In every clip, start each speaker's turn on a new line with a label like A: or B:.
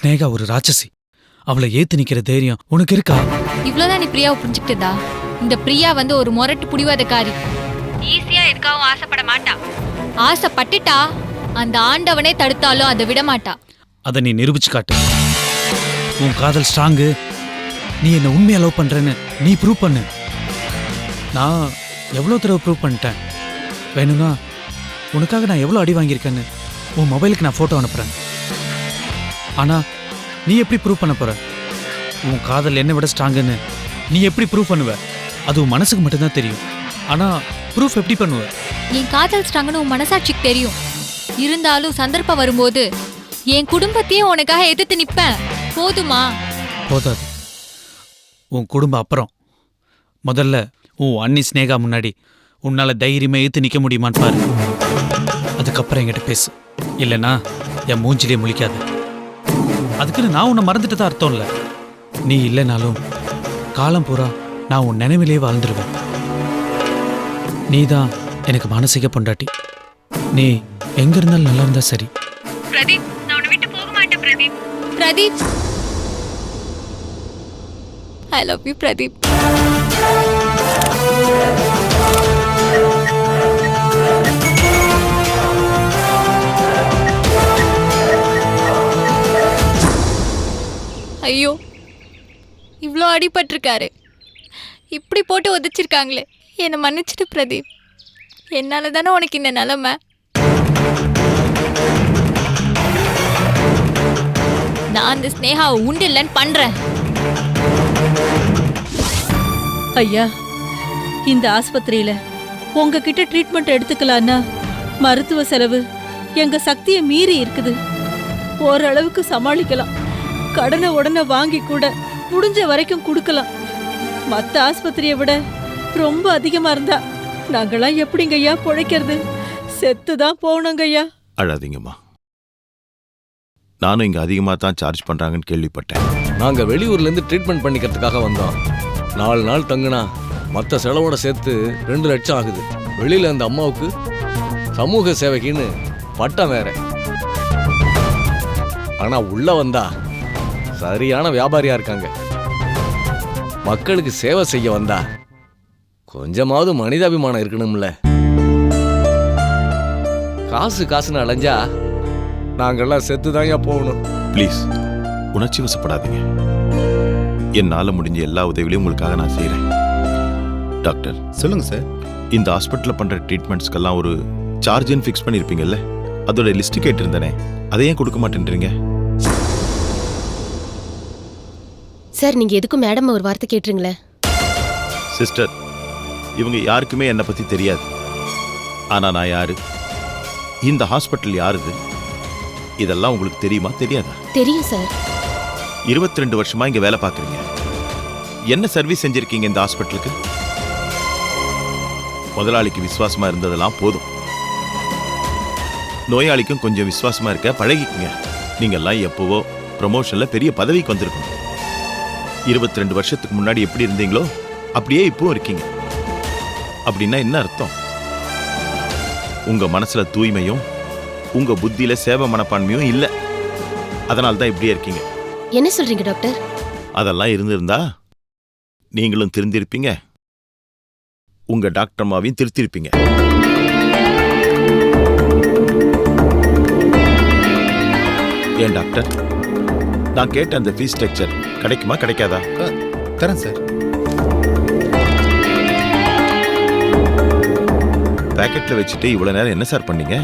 A: ஸ்னேகா ஒரு ராட்சசி. அவளை ஏத்து நிக்கிற தைரியம் உனக்கு இருக்கா?
B: இவ்வளவுதான் நீ பிரியாவை புரிஞ்சுக்கிட்டதா? இந்த பிரியா ஒரு முரட்டு புடிவாதக்காரி. ஈஸியா எதுக்காகவும் ஆசைப்பட மாட்டா. ஆசைப்பட்டுட்டா அந்த ஆண்டவனே தடுத்தாலும் அதை விட மாட்டா.
A: அதை நீ நிரூபிச்சு காட்டு. உன் காதல் ஸ்ட்ராங்கு. நீ என்ன உண்மையா லவ் பண்றேன்னு நீ ப்ரூவ் பண்ணு. நான் எவ்வளோ தடவை ப்ரூவ் பண்ணிட்டேன். வேணும்னா உனக்காக நான் எவ்வளோ அடி வாங்கியிருக்கேன்னு உன் மொபைலுக்கு நான் ஃபோட்டோ அனுப்புகிறேன். ஆனால் நீ எப்படி ப்ரூவ் பண்ண போற? உன் காதல் என்னை விட ஸ்ட்ராங்குன்னு நீ எப்படி ப்ரூவ் பண்ணுவ? அது உன் மனசுக்கு மட்டும்தான் தெரியும். ஆனால் ப்ரூஃப் எப்படி பண்ணுவ?
B: என் காதல் ஸ்ட்ராங்குன்னு உன் மனசாட்சிக்கு தெரியும். இருந்தாலும் சந்தர்ப்பம் வரும்போது என் குடும்பத்தையே உனக்காக எதிர்த்து நிற்பேன். போதுமா?
A: போதாது. உன் குடும்பம் அப்புறம். முதல்ல உன் அண்ணி ஸ்னேகா முன்னாடி உன்னால தைரியமே ஏத்து நிக்க முடியுமான்னு பாரு. அதுக்கப்புறம் என்கிட்ட பேசு. இல்லைன்னா என் மூஞ்சிலே முழிக்காது. அதுக்குன்னு நான் உன்னை மறந்துட்டு தான் அர்த்தம் இல்லை. நீ இல்லைனாலும் காலம் பூரா நான் உன் நினைவிலே வாழ்ந்துருவேன். நீ தான் எனக்கு மானசீக பொண்டாட்டி. நீ எங்க இருந்தாலும் நல்லா இருந்தா சரி.
B: பிரதீப், நான் உன்னை விட்டு போக மாட்டேன் Pradeep. Pradeep, I love you Pradeep. ஐயோ, இவ்வளோ அடிபட்டிருக்காரு. இப்படி போட்டு உதச்சிருக்காங்களே. என்னை மன்னிச்சிட்டு பிரதீப். என்னால தானே உனக்கு இந்த நிலைமை. நான் அந்த ஸ்னேகாவை உண்டு இல்லைன்னு பண்றேன்.
C: ஐயா, இந்த ஆஸ்பத்திரியில உங்ககிட்ட ட்ரீட்மெண்ட் எடுத்துக்கலான்னா மருத்துவ செலவு எங்க சக்தியை மீறி இருக்குது. ஓரளவுக்கு சமாளிக்கலாம். கடனை உடனே வாங்கி கூட முடிஞ்ச வரைக்கும் கொடுக்கலாம். மற்ற ஆஸ்பத்திரியை விட ரொம்ப அதிகமா இருந்தா நாங்களாம் எப்படிங்கய்யா பிழைக்கிறது? செத்துதான் போனோங்கய்யா.
D: அழாதீங்கம்மா. நானும் இங்க அதிகமா தான் சார்ஜ் பண்றாங்கன்னு கேள்விப்பட்டேன்.
E: நாங்க வெளியூர்ல இருந்து ட்ரீட்மெண்ட் பண்ணிக்கிறதுக்காக வந்தோம். 4 நாள் தங்குனா மற்ற செலவோட சேர்த்து 2 லட்சம் ஆகுது. வெளியில அந்த அம்மாவுக்கு சமூக சேவைக்குன்னு பட்டம் வேற. ஆனா உள்ள வந்தா சரியான வியாபாரியா இருக்காங்க. மக்களுக்கு சேவை செய்ய வந்தா கொஞ்சமாவது மனிதாபிமானம் இருக்கணும்ல. காசுன்னு அலைஞ்சா நாங்கெல்லாம் செத்துதாங்க போகணும்.
D: ப்ளீஸ் உணர்ச்சி வசப்படாதீங்க. என்னால முடிஞ்ச எல்லா உதவிகளையும் உங்களுக்காக நான் செய்யறேன். டாக்டர்
F: சொல்லுங்க சார்.
D: இந்த ஹாஸ்பிட்டல்ல பண்ற ட்ரீட்மெண்ட்ஸ்க்கெல்லாம் ஒரு சார்ஜ்னு ஃபிக்ஸ் பண்ணிருப்பீங்கல்ல, அதோட லிஸ்ட் கேட்டிருந்தேனே, அதை ஏன் கொடுக்க மாட்டேன்றீங்க?
G: சார், நீங்க எதுக்கும் மேடம் ஒரு வார்த்தை கேட்டுருங்களேன்.
D: சிஸ்டர், இவங்க யாருக்குமே என்னை பத்தி தெரியாது. ஆனா நான் யாரு, இந்த ஹாஸ்பிட்டல் யாருது, இதெல்லாம் உங்களுக்கு தெரியுமா தெரியாதா?
G: தெரியும் சார்.
D: 22 வருஷமா இங்க வேலை பார்க்குறீங்க. என்ன சர்வீஸ் செஞ்சிருக்கீங்க இந்த ஹாஸ்பிட்டலுக்கு? முதலாளிக்கு விசுவாசமா இருந்ததெல்லாம் போதும். நோயாளிக்கும் கொஞ்சம் விசுவாசமா இருக்க பழகிக்குங்க. நீங்கெல்லாம் எப்பவோ ப்ரமோஷன்ல பெரிய பதவிக்கு வந்திருக்கணும். 22 வருஷத்துக்கு முன்னாடி எப்படி இருந்தீங்களோ அப்படியே இப்போ இருக்கீங்க. அப்படின்னா என்ன அர்த்தம்? உங்க மனசுல தூய்மையும் உங்க புத்தியில சேவை மனப்பான்மையும் இல்ல. அதனால தான் இப்படியே இருக்கீங்க.
G: என்ன சொல்றீங்க டாக்டர்?
D: அதெல்லாம் இருந்திருந்தா நீங்களும் திருந்திருப்பீங்க, உங்க டாக்டர் அம்மாவையும் திருத்திருப்பீங்க. ஏன் டாக்டர், நான் கேட்ட அந்த ஃபீஸ் ஸ்ட்ரக்சர் கிடைக்குமா கிடைக்காதா?
F: தரேன் சார்.
D: பேக்கெட்ல வச்சுட்டு இவ்வளவு நேரம் என்ன சார் பண்ணீங்க?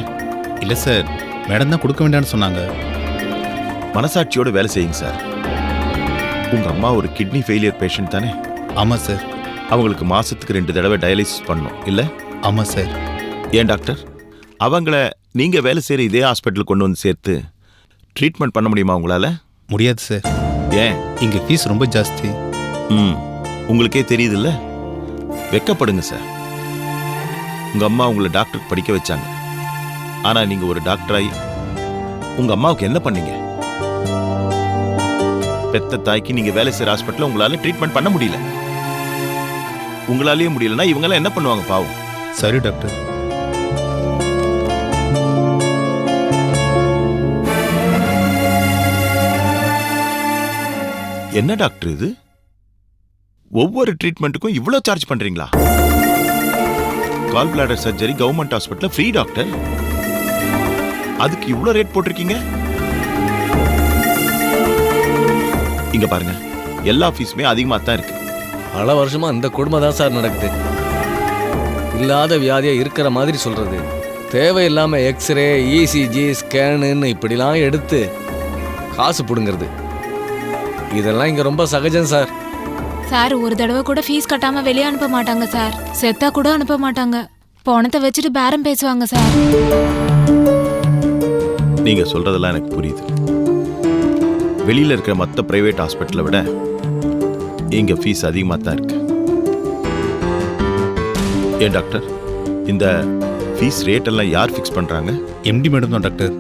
F: இல்லை சார், மேடம் தான் கொடுக்க வேண்டாம்னு சொன்னாங்க.
D: மனசாட்சியோட வேலை செய்யுங்க சார். உங்க அம்மா ஒரு கிட்னி ஃபெயிலியர் பேஷண்ட் தானே?
F: ஆமாம் சார்.
D: அவங்களுக்கு மாசத்துக்கு 2 தடவை டயாலிசிஸ் பண்ணணும் இல்ல?
F: ஆமாம் சார்.
D: ஏன் டாக்டர், அவங்கள நீங்க வேலை செய்யற இதே ஹாஸ்பிட்டல் கொண்டு வந்து சேர்த்து ட்ரீட்மெண்ட் பண்ண முடியுமா உங்களால?
F: முடியாது சார்.
D: ஏன்?
F: இங்கே ஃபீஸ் ரொம்ப ஜாஸ்தி.
D: உங்களுக்கே தெரியுதுல்ல. வெக்கப்படுங்க சார். உங்க அம்மா உங்களை டாக்டருக்கு படிக்க வச்சாங்க. ஆனா நீங்க ஒரு டாக்டராய் உங்க அம்மாவுக்கு என்ன பண்ணீங்க? பெத்த தாய்க்கு நீங்க வேலை செய்யற ஹாஸ்பிட்டல்ல உங்களால ட்ரீட்மெண்ட் பண்ண முடியல. உங்களாலேயே முடியலன்னா இவங்கெல்லாம் என்ன பண்ணுவாங்க பாவம்?
F: சரி டாக்டர்.
D: என்ன டாக்டர் இது? ஒவ்வொரு ட்ரீட்மெண்ட்டுக்கும் இவ்வளோ சார்ஜ் பண்றீங்களா? Gall bladder surgery government hospital free doctor. அதுக்கு இவ்வளோ ரேட் போட்டிருக்கீங்க? இங்க பாருங்க, எல்லா ஃபீஸுமே அதிகமா தான் இருக்கு.
E: பல வருஷமா இந்த கொடுமை தான் சார் நடக்குது. இல்லாத வியாதியா இருக்கிற மாதிரி சொல்றது, தேவையில்லாம எக்ஸ்ரே, இசிஜி, ஸ்கேனுன்னு இப்படிலாம் எடுத்து காசு பிடுங்கிறது, இதெல்லாம் இங்க ரொம்ப சகஜம் சார்.
H: சார் ஒரு தடவை கூட ஃபீஸ் கட்டாம வெளியே அனுப்ப மாட்டாங்க சார். செத்தா கூட அனுப்ப மாட்டாங்க. பணத்தை வச்சுட்டு பேரம் பேசுவாங்க சார்.
D: நீங்க சொல்றதெல்லாம் எனக்கு புரியுது. வெளியில இருக்கிற மற்ற பிரைவேட் ஹாஸ்பிட்டலை விட இங்க ஃபீஸ் அதிகமா தான் இருக்கு. ஏன் டாக்டர், இந்த ஃபீஸ் ரேட் எல்லாம் யார் ஃபிக்ஸ் பண்றாங்க?
F: எம்டி மேடம் தான் டாக்டர்.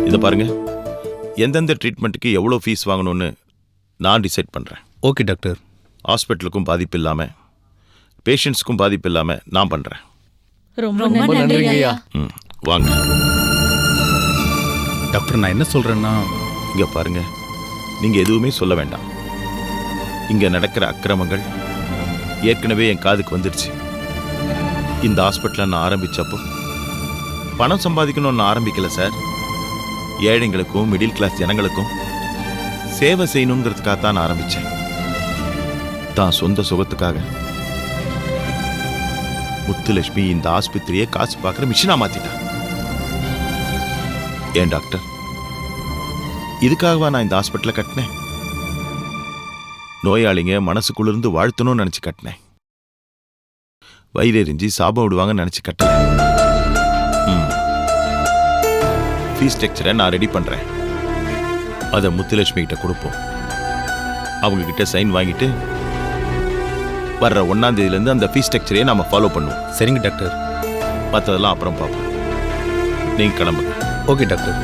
D: இதை பாருங்க, எந்தெந்த ட்ரீட்மெண்ட்டுக்கு எவ்வளோ ஃபீஸ் வாங்கணும்னு நான் டிசைட் பண்றேன்.
F: Okay doctor.
D: ஹாஸ்பிட்டலுக்கும் பாதிப்பு இல்லாம, பேஷண்ட்ஸ்க்கும் பாதிப்பு இல்லாம நான் பண்றேன்.
C: ரொம்ப
H: ரொம்ப
C: நன்றி
H: நன்றிங்க
C: ஐயா.
H: ஐயா.
D: வாங்க.
F: டாக்டர் நான் என்ன சொல்றேன்னா,
D: இங்க பாருங்க, நீங்க எதுவுமே சொல்ல வேண்டாம். இங்க நடக்கிற அக்கிரமங்கள் ஏற்கனவே என் காதுக்கு வந்துடுச்சு. இந்த ஹாஸ்பிட்டலை நான் ஆரம்பிச்சப்போ பணம் சம்பாதிக்கணும்னு ஆரம்பிக்கல சார். ஏழைங்களுக்கும் மிடில் கிளாஸ் ஜனங்களுக்கும் சேவை செய்யணுங்கிறதுக்காக தான் நான் ஆரம்பிச்சேன். தான் சொந்த சுகத்துக்காக முத்துலட்சுமி இந்த ஆஸ்பத்திரியை காசு பார்க்குற மிஷினா மாத்திட்டா. ஏன் டாக்டர், இதுக்காகவா நான் இந்த ஹாஸ்பிட்டலை கட்டினேன்? நோயாளிங்க மனசுக்குள்ளிருந்து வாழ்த்தணும்னு நினைச்சு கட்டினேன். வயிறெறிஞ்சி சாபம் விடுவாங்கன்னு நினைச்சு கட்டல. ஃபீஸ் ஸ்ட்ரக்சரை நான் ரெடி பண்றேன். அதை முத்துலட்சுமி கிட்ட கொடுப்போம். அவங்க கிட்ட சைன் வாங்கிட்டு வர்ற 1ஆம் தேதியிலேருந்து அந்த ஃபீஸ் ஸ்ட்ரக்சரையே நாம ஃபாலோ பண்ணுவோம்.
F: சரிங்க டாக்டர்.
D: மற்றதெல்லாம் அப்புறம் பார்ப்போம். நீங்க கிளம்புங்க.
F: Okay doctor.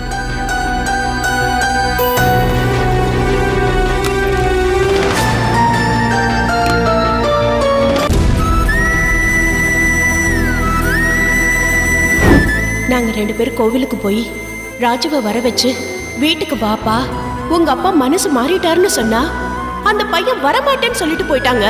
I: நாங்க 2 பேரும் கோவிலுக்கு போய் ராஜுவை வர வச்சு வீட்டுக்கு வாப்பா, உங்க அப்பா மனசு மாறிட்டாருன்னு சொன்னா அந்த பையன் வரமாட்டேன்னு சொல்லிட்டு போயிட்டாங்க.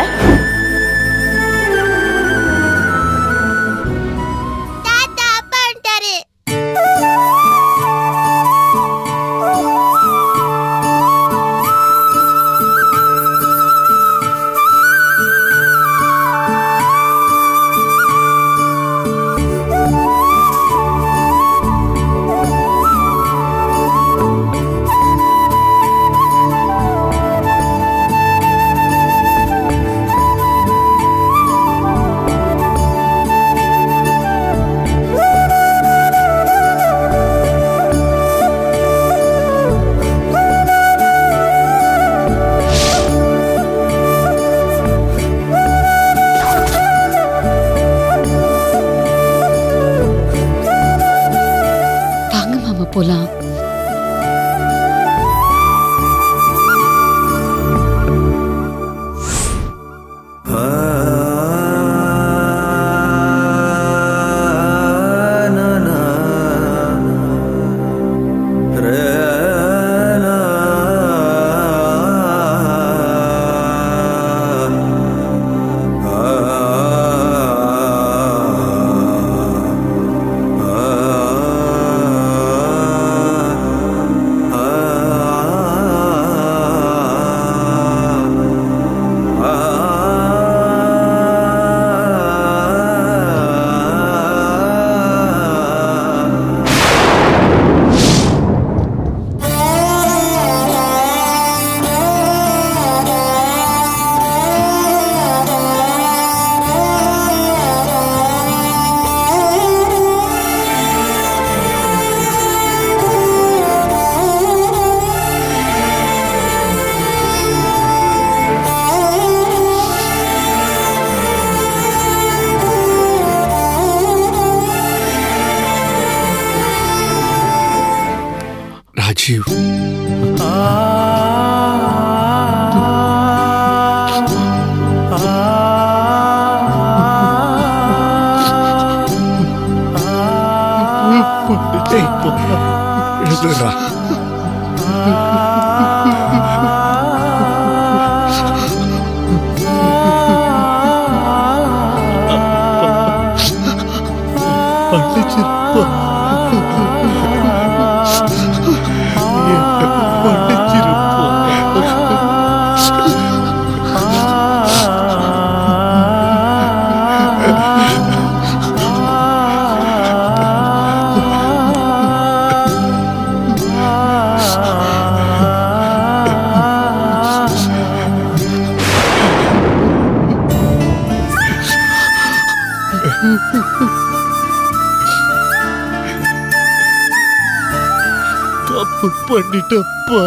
J: தப்பு பண்ணிட்டப்பா.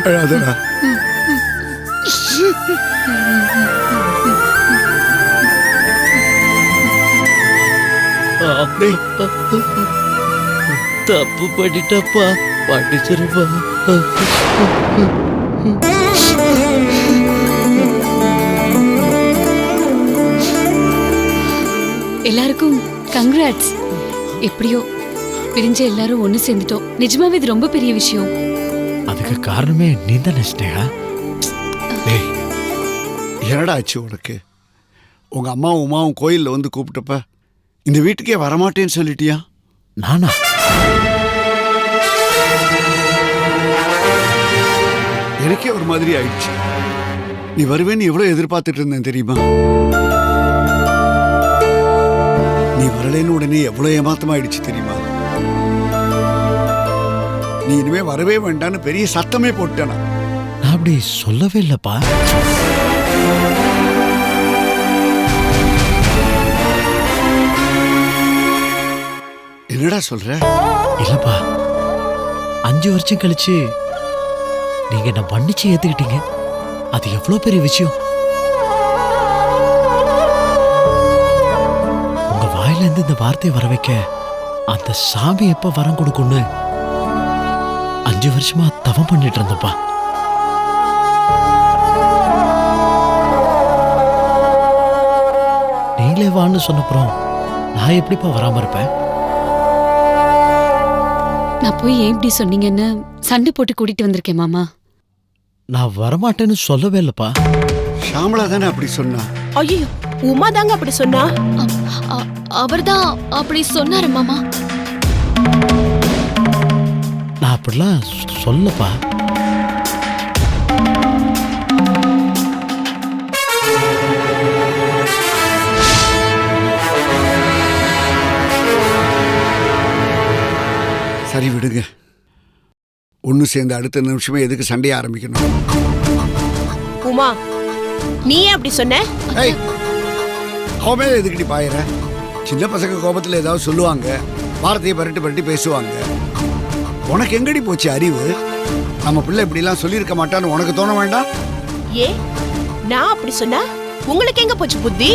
J: அழாதடா. தப்பு பண்ணிட்டப்பா, பண்ணிச்சிருப்பா.
K: எல்லாருக்கும் கங்க்ராட்ஸ். எப்படியோ பிரிஞ்ச எல்லாரும் ஒண்ணு சேர்ந்துட்டோம். நிஜமாவே இது ரொம்ப பெரிய விஷயம்.
J: அதுக்கு காரணமே நீ தான் நினைச்சிட்டியா? என்னடா ஆச்சு உனக்கு? உங்க அம்மாவும் உமாவும் கோயில்ல வந்து கூப்பிட்டப்ப இந்த வீட்டுக்கே வரமாட்டேன்னு சொல்லிட்டியா? நானா? எனக்கே ஒரு மாதிரி ஆயிடுச்சு. நீ வருவேன்னு எவ்வளவு எதிர்பார்த்துட்டு இருந்தேன் தெரியுமா? நீ வரலேன்னு உடனே எவ்வளவு ஏமாத்தமாயிடுச்சு தெரியுமா? நீ இனிமே வரவே வேண்டான்னு பெரிய சத்தமே போட்டேனா? நான் அப்படி சொல்லவே இல்லப்பா. என்னடா சொல்ற? இல்லப்பா, 5 வருஷம் கழிச்சு நீங்க என்ன மன்னிச்சு ஏத்துக்கிட்டீங்க. அது எவ்வளவு பெரிய விஷயம். உங்க வாயில இருந்து இந்த வார்த்தையை வர வைக்க அந்த சாமி எப்ப வரம் கொடுக்கும்னு 5 வருஷமா தவம் பண்ணிட்டு இருந்தப்பா. நீங்களே வான்னு சொன்னப்புறம் நான் எப்படிப்பா வராம இருப்பேன்?
K: நான் போய் ஏன் இப்படி சொன்னீங்கன்னு சண்டை போட்டு கூட்டிட்டு வந்திருக்கேன் மாமா.
J: நான் வரமாட்டேன்னு சொல்லவே இல்லப்பா. ஷாமலா தானே அப்படி சொன்னா.
I: ஐயோ, உமா தாங்க அப்படி சொன்னா.
B: அவர்தான் அப்படி சொன்னாரு மாமா.
J: நான் அப்படிலாம் சொல்லப்பா. சரி விடுங்க. ஒன்னு சேர்ந்து அடுத்த நிமிஷமே எதுக்கு சண்டையை ஆரம்பிக்கணும்?
I: உமா, நீ ஏன் அப்படி சொன்ன?
J: அவன் மேல எதுக்கிட்டி பாயிர? சின்ன பசங்க கோபத்தில் ஏதாவது சொல்லுவாங்க, வார்த்தையை பரட்டி பரட்டி பேசுவாங்க. உனக்கு எங்கடி போச்சு அறிவு? நம்ம பிள்ளை இப்படிலாம் சொல்லியிருக்க மாட்டான்னு உனக்கு தோண வேண்டாம்?
I: ஏ, நான் அப்படி சொன்னா உங்களுக்கு எங்க போச்சு புத்தி?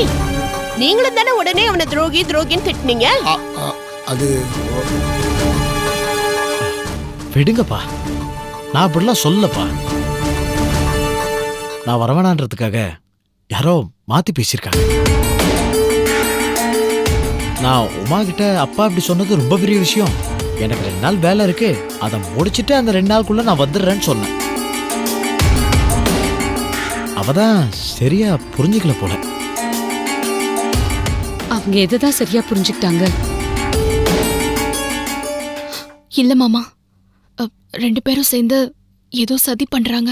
I: நீங்களும் தானே உடனே அவனை துரோகி துரோகின்னு திட்டினீங்க.
J: அது விடுங்கப்பா, நான் அப்படிலாம் சொல்லப்பா. நான் வரவேணான்றதுக்காக யாரோ மாத்தி பேசியிருக்காங்க. நான் உமா கிட்ட அப்பா இப்படி சொன்னது ரொம்ப பெரிய விஷயம், எனக்கு 2 நாள் வேலை இருக்கு, அதை முடிச்சிட்டு அந்த 2 நாளுக்குள்ள நான் வந்துடுறேன்னு சொன்னேன். அவதான் சரியா புரிஞ்சுக்கல போல.
K: அவங்க எதைதான் சரியா புரிஞ்சுக்கிட்டாங்க?
B: இல்ல மாமா, 2 பேரும் சேர்ந்து ஏதோ சதி பண்றாங்க.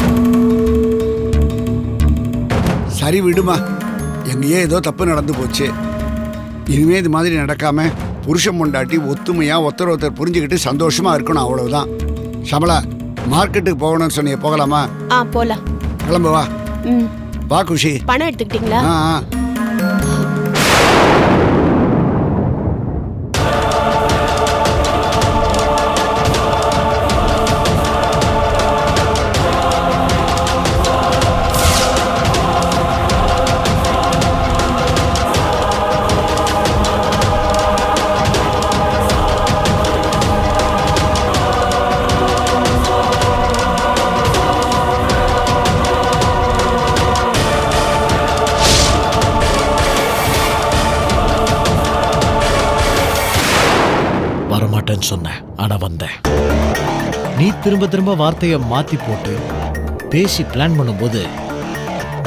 J: சரி விடுமா, எங்கேயே ஏதோ தப்பு நடந்து போச்சு. இனிமே இது மாதிரி நடக்காம புருஷன் பொண்டாட்டி ஒத்துமையா ஒருத்தர் புரிஞ்சுக்கிட்டு சந்தோஷமா இருக்கணும், அவ்வளவுதான். ஷமலா, மார்க்கெட்டுக்கு போகணும்னு சொன்னிய, போகலாமா?
I: போலாம்.
J: கிளம்பு வா. வா குஷி.
I: பணம் எடுத்துக்கிட்டீங்களா?
L: வரமாட்டேன்னு சொன்னேன், ஆனா வந்தேன். நீ திரும்ப திரும்ப வார்த்தையை மாத்தி போட்டு பேசி பிளான் பண்ணும்போது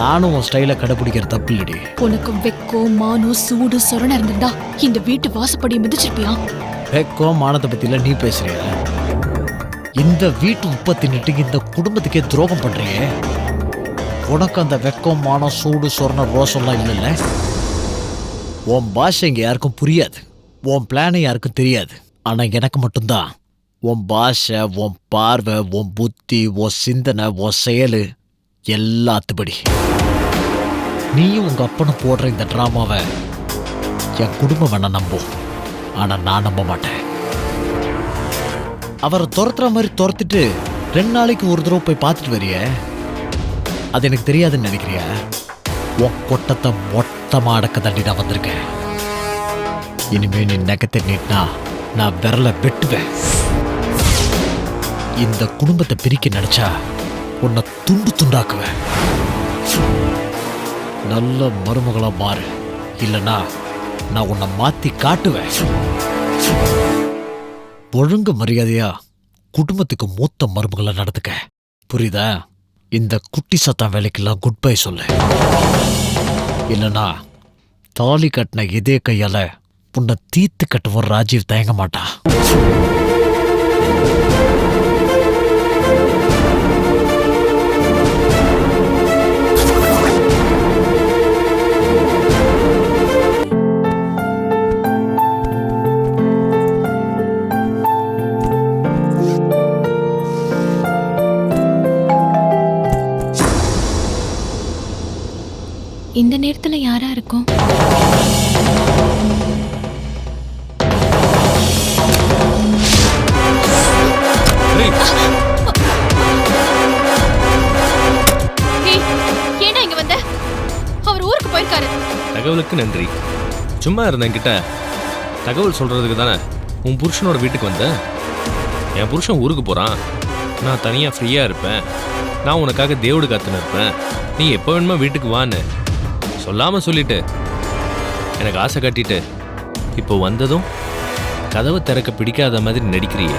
L: நானும் உன் ஸ்டைலை கடைபிடிக்கிற தப்பு இல்லடி.
H: உனக்கு வெக்கம் மானம் சூடு சொரண இருந்திருந்தா இந்த வீட்டு வாசப்படி மிதிச்சிருப்பியா?
L: வெக்கம் மானத்தை பத்தில நீ பேசுறிய? இந்த வீட்டு உற்பத்தி நிட்டு இந்த குடும்பத்துக்கே துரோகம் பண்றியே. உனக்கு அந்த வெக்கம் மானம் சூடு சொரண ரோசம்லாம் இல்லைல்ல? உன் பாஷை இங்க யாருக்கும் புரியாது, உன் பிளானை யாருக்கும் தெரியாது. ஆனா எனக்கு மட்டும்தான் உன் பாஷை, உன் பார்வை, உன் புத்தி, உன் சிந்தனை, உன் செயலு எல்லாத்துபடி. நீயும் உங்க அப்பனும் போடுற இந்த டிராமாவை என் குடும்பம் வேணா நம்பும், ஆனா நான் நம்ப மாட்டேன். அவரை துரத்துற மாதிரி துரத்திட்டு 2 நாளைக்கு ஒரு தடவை போய் பார்த்துட்டு வரிய, அது எனக்கு தெரியாதுன்னு நினைக்கிறியா? உன் கொட்டத்தை மொத்தமா அடக்க தண்டி நான் வந்திருக்கேன். இனிமே நீ நெகத்தை நீட்டினா நான் விரல வெட்டுவேன். இந்த குடும்பத்தை பிரிக்க நினைச்சா உன்னை துண்டு துண்டாக்குவேன். நல்ல மருமகளா மாறு, இல்லைன்னா நான் உன்னை மாத்தி காட்டுவேன். ஒழுங்கு மரியாதையா குடும்பத்துக்கு மூத்த மருமகளை நடத்துக்க, புரியுதா? இந்த குட்டி சத்தம் வேலைக்கெல்லாம் குட் பை சொல்லு, இல்லைன்னா தாலி கட்டின இதே கையால உன்னை தீத்து கட்டுவோம். ராஜீவ் தயங்க மாட்டான்.
H: இந்த நேரத்துல யாரா இருக்கும்?
B: ஏண்டா இங்க வந்த? அவர் ஊருக்கு போயிருக்காரு.
E: தகவலுக்கு நன்றி. சும்மா இருந்தேன் தகவல் சொல்றதுக்கு தானே உன் புருஷனோட வீட்டுக்கு வந்தேன். என் புருஷன் ஊருக்கு போறான், நான் தனியா ஃப்ரீயா இருப்பேன். நான் உனக்காக தேவடு காத்துன்னு இருப்பேன். நீ எப்போ வேணுமா வீட்டுக்கு வான்னு சொல்லாம சொல்லிட்டு எனக்கு ஆசை காட்டிட்டு இப்போ வந்ததும் கதவை திறக்க பிடிக்காத மாதிரி நடிக்கிறியே.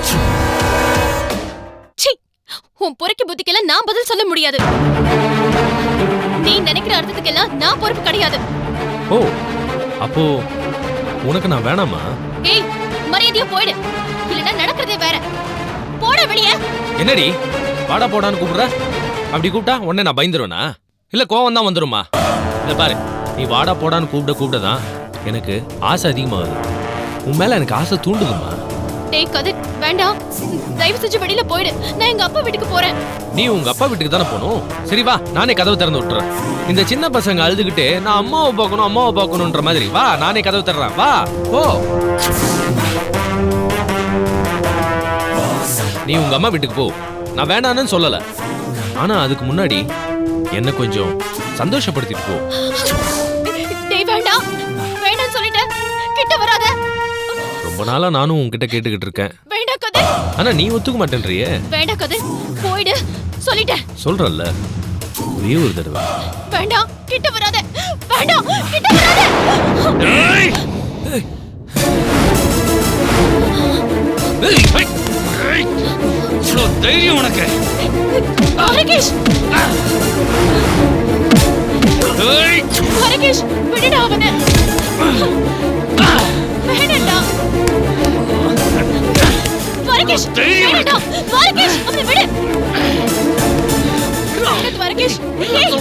B: உன் பொறுக்கி புத்திக்கெல்லாம் நான் பதில் சொல்ல முடியாது. நீ நினைக்கிற அர்த்தத்துக்கெல்லாம் நான் பொறுப்பு கிடையாது.
E: ஓ, அப்போ உனக்கு நான் வேணாமா?
B: ஏய், மரியாதையா போயிடு, இல்லனா நடக்கிறதே வேற. போட வெளியே.
E: என்னடி வாடா போடான்னு கூப்பிடுற? அப்படி கூப்பிட்டா உடனே நான் பயந்துருவேனா? இல்ல கோவம் தான் வந்துருமா? இத பாரு, நீ வாடா போடான்னு கூப்பிடதான் எனக்கு ஆசை அதிகமாகுது. உன் மேல எனக்கு ஆசை தூண்டுதுமா.
B: டேய் கதிர், வேண்டாம், தயவு செஞ்சு வெளியில போயிடு. நான் எங்க அப்பா வீட்டுக்கு போறேன்.
E: நீ உங்க அப்பா வீட்டுக்கு தானே போகணும். சரி வா, நானே கதவு திறந்து விட்டுறேன். இந்த சின்ன பசங்க அழுதுகிட்டு நான் அம்மாவை பார்க்கணும்ன்ற மாதிரி, வா நானே கதவு திறறேன். வா போ. நீ உங்க அம்மா வீட்டுக்கு போ, நான் வேணான்னு சொல்லல. ஆனா அதுக்கு முன்னாடி என்ன கொஞ்சம் சந்தோஷப்படுத்திட்டு போ.
B: டேய் வேண்டாம், வேண்டாம் சொல்லிட்டேன், கிட்ட வராத.
E: ரொம்ப நாளா நானும் உன்கிட்ட கேட்டுக்கிட்டு இருக்கேன்.
B: வேண்டாம் கதிர்.
E: ஆனா நீ ஒத்துக்க மாட்டேன்றியே.
B: வேண்டாம் கதிர், போயிடு சொல்லிட்டேன்.
E: சொல்றல்ல ஒரே ஒரு தடவை.
B: வேண்டாம், கிட்ட வராத. வேண்டாம், கிட்ட வராத.
E: ஏய் இவ்வளோ தைரியம் உனக்கு?
B: ஹரிகேஷ், ஹரிகேஷ் விடுடா அவனை. வேண்டாம்டா ஹரிகேஷ், வேண்டாம் ஹரிகேஷ், அவனை விடு. ஹரிகேஷ், ஏய்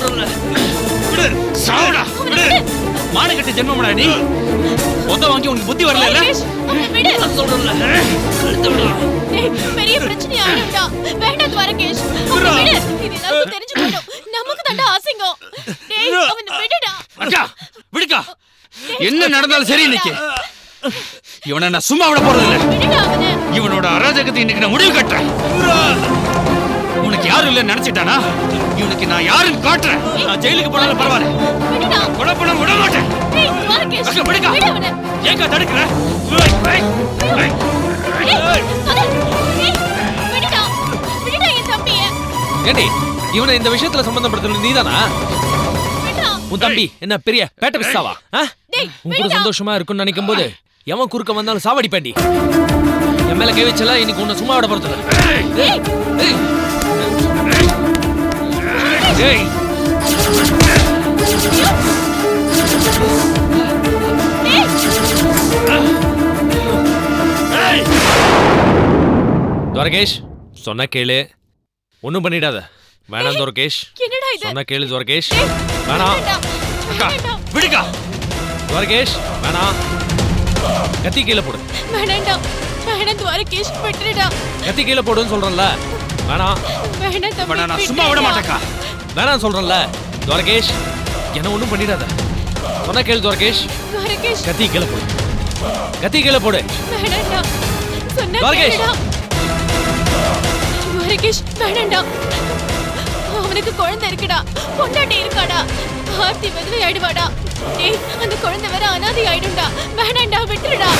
A: விடு, சாவுடா, விடு. மானகட்ட ஜென்மம்டா நீ. ஒத்த வாங்கி உனக்கு புத்தி வரல இல்ல?
B: அவனை விடு.
A: சொல்றல, கழுத்து விடுடா.
B: டேய், பெரிய பிரச்சனை ஆயிடும்டா. வேண்டாம் ஹரிகேஷ், அவனை விடு. இது எல்லாரும் தெரிஞ்சு போய்டும். நமக்கு தான்டா அசிங்கம். டேய், அவனை விடுடா.
A: அக்கா, விடுக்கா. என்ன நடந்தாலும் சரி இன்னைக்கு. இவனை நான் சும்மா விட போறது இல்ல.
B: விடுடா அவனை.
A: இவனோட அராஜகத்தை இன்னைக்கு நான் முடிவு கட்டுறேன். உனக்கு யாரும் இல்லைன்னு நினைச்சிட்டானா? இவனுக்கு நான் யாருன்னு காட்டுறேன். நான் ஜெயிலுக்கு போனாலும் பரவாயில்ல,
B: விடுடா.
A: கொலை பண்ண விட மாட்டேன்.
B: டேய் ஹரிகேஷ்,
A: அக்கா, விடுக்கா.
B: விடு அவனை.
A: ஏங்கா தடுக்கிற?
B: டேய், கதிர், டேய், விடுடா. விடுடா என் தம்பியை.
E: ஏண்டி இவனை இந்த விஷயத்துல சம்பந்தப்படுத்துறது நீதானா?
B: விடுடா.
E: உன் தம்பி என்ன பெரிய பேட்ட பிஸ்தாவா?
B: டேய்,
E: உன் கூட சந்தோஷமா இருக்குன்னு நினைக்கும் போது எவன் குறுக்க வந்தாலும் சாவடி பண்ணி. என் மேல கை வச்சல இன்னைக்கு உன்னை சும்மா விட போறது இல்ல. ஏய் துவரகேஷ் சொன்ன கேளு, ஒன்றும் பண்ணிடாத. வேணாம் துவரகேஷ், சொன்ன கேளு துவரகேஷ். வேணாம் அக்கா, விடுக்கா. துவரகேஷ் வேணாம், கத்தி கீழே போடு.
I: வேணாம் வேணாம் துவாரகேஷ், விட்டுடா.
E: கத்தி கீழே போடுன்னு சொல்றேன்ல. வேணாம்
I: வேணாம் தம்பி,
E: நான் சும்மா விட மாட்டேக்கா. வேணாம் சொல்றேன்ல. துவரகேஷ் என்ன ஒன்றும் பண்ணிடாத. சொன்ன கேளு துவரகேஷ்.
I: துவாரகேஷ்
E: கத்தி கீழே போடு, கத்தி கீழே போடு.
I: வேணாம்டா, சொன்னா
E: துவாரகேஷ்.
I: கேளுடா. துவாரகேஷ் வேணாம்டா, அவனுக்கு குழந்தை இருக்குடா, பொண்டாட்டி இருக்காடா, ஆர்த்தி விதவை ஆயிடுவாடா. டேய், அந்த குழந்தை வேற அனாதை ஆயிடும்டா. வேணாம்டா, விட்டுடுடா.